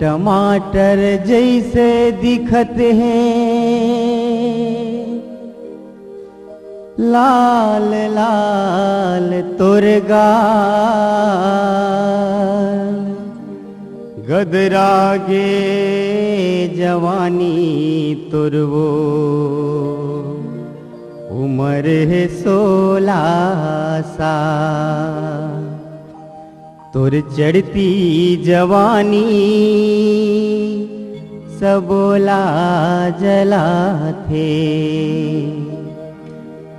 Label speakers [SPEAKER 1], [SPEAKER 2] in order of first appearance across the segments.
[SPEAKER 1] टमाटर जैसे दिखत हैं, लाल लाल तोर गाल, गदरागे जवानी तुरवो, उम्र है 16 साल। तुर चढ़ती जवानी सबोला जला थे,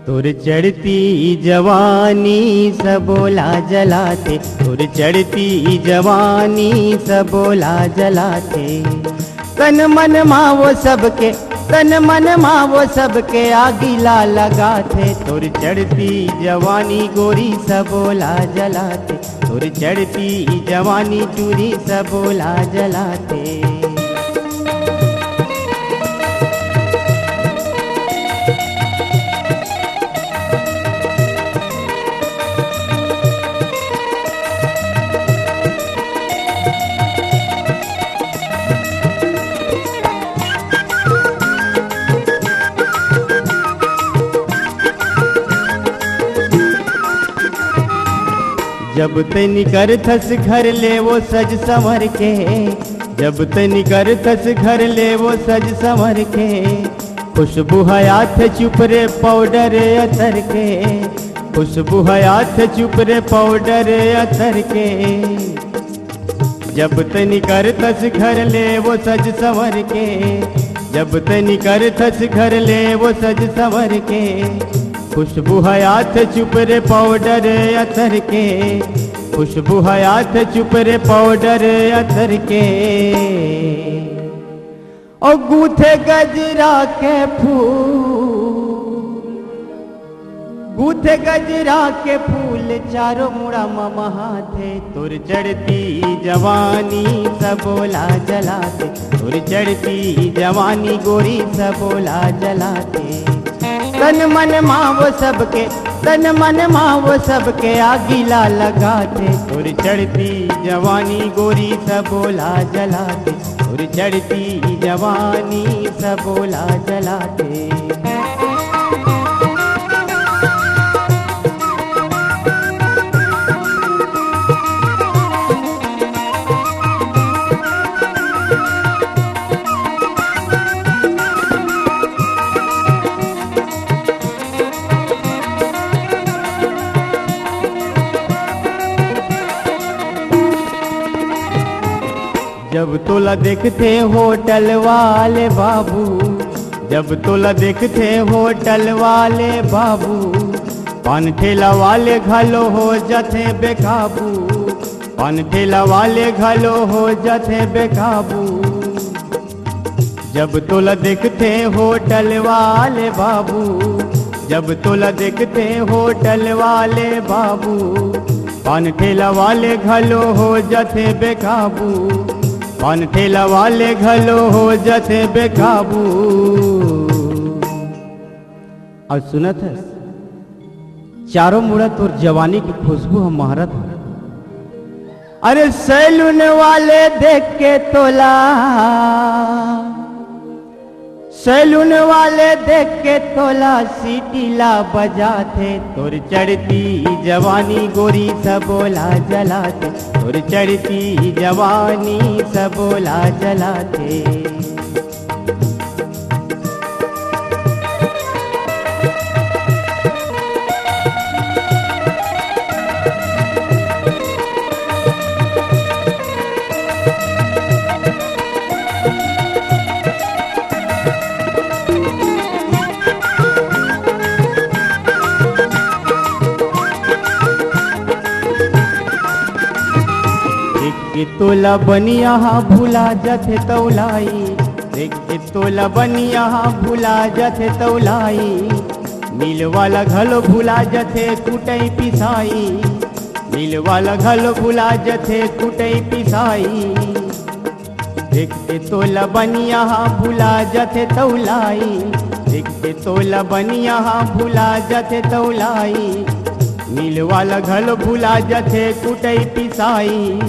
[SPEAKER 1] तुर चढ़ती जवानी सबोला जलाते, तुर चढ़ती जवानी सबोला जलाते। तन मन मावो सबके, तन मन मावो सबके आगिला लगाते, तुर चढ़ती जवानी गोरी सबोला जलाते, तुर चढ़ती जवानी चूरी सबोला जलाते। जब तनी कर थस घर ले वो सज संवर के, जब तनी कर थस घर ले वो सज संवर के, खुशबू हयात चुप रे पाउडर अतर के, खुशबू हयात चुप रे पाउडर अतर के। जब तनी कर थस घर ले वो सज संवर के, जब तनी कर थस घर ले वो सज संवर के, खुशबू हयात चुप रे पाउडर अतर के, खुशबू हयात चुप रे पाउडर अतर के। और गूथे गजरा के फूल, गूथे गजरा के फूल चारों मुड़ा ममहा थे, तुर चढ़ती जवानी सबोला जलाते, तुर चढ़ती जवानी गोरी सबोला जलाते। तन मन मावो सबके, तन मन मावो सबके आगिला लगाते, तुर चढ़ती जवानी गोरी सबोला जलाते, तुर चढ़ती जवानी सबोला जलाते। जब तोला देखते होटल वाले बाबू, जब तोला देखते होटल वाले बाबू, पान ठेला वाले घालो हो जाते बेकाबू, पान ठेला वाले घालो हो जाते बेकाबू। जब तोला देखते होटल वाले बाबू, जब तोला देखते होटल वाले बाबू, पान ठेला वाले घालो हो जाते बेकाबू, पान ठेला वाले घलो हो जाते बेकाबू। और सुनत है चारों मुड़त और जवानी की खुशबू हम महारत। अरे सैलून वाले देख के तोला, सैलून वाले देख के तोला सीटीला बजाते, तुर चढ़ती जवानी गोरी सबोला जलाते, तुर चढ़ती जवानी सबोला जलाते। के तोला बनिया भुला जाते तौलाई, देख के तोला बनिया भुला जाते तौलाई, मिल वाला घलो भुला जाते कुटई पिसाई, मिल वाला घलो भुला जाते कुटई पिसाई। देख के तोला बनिया भुला जाते तौलाई, देख के तोला बनिया भुला जाते तौलाई, मिल वाला घलो भुला जाते कुटई पिसाई,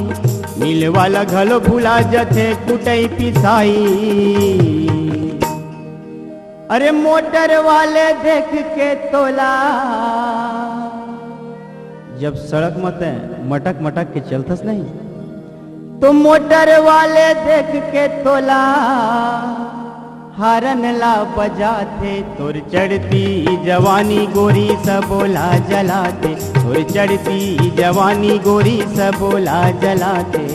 [SPEAKER 1] मिल वाला घलो भुला जथे कुटई पिसाई। अरे मोटर वाले देख के तोला, जब सड़क मत मटक मटक के चलतस नहीं, तो मोटर वाले देख के तोला हारन ला बजाते। तोर चढ़ती जवानी गोरी सबोला जलाते, तोर चढ़ती जवानी गोरी सबोला जलाते।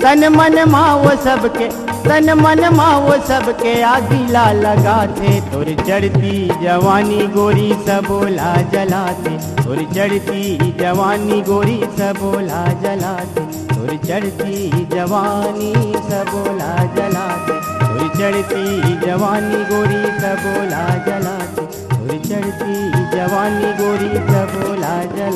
[SPEAKER 1] तन मन माओ सबके, तन मन माओ सबके आगिला लगाते। तोर चढ़ती जवानी गोरी सबोला जलाते, तोर चढ़ती जवानी गोरी सबोला जलाते, तोर चढ़ती जवानी सबोला जलाते, तोर चढ़ती जवानी गोरी सबोला जलाते, तोर चढ़ती जवानी गोरी सबोला जला।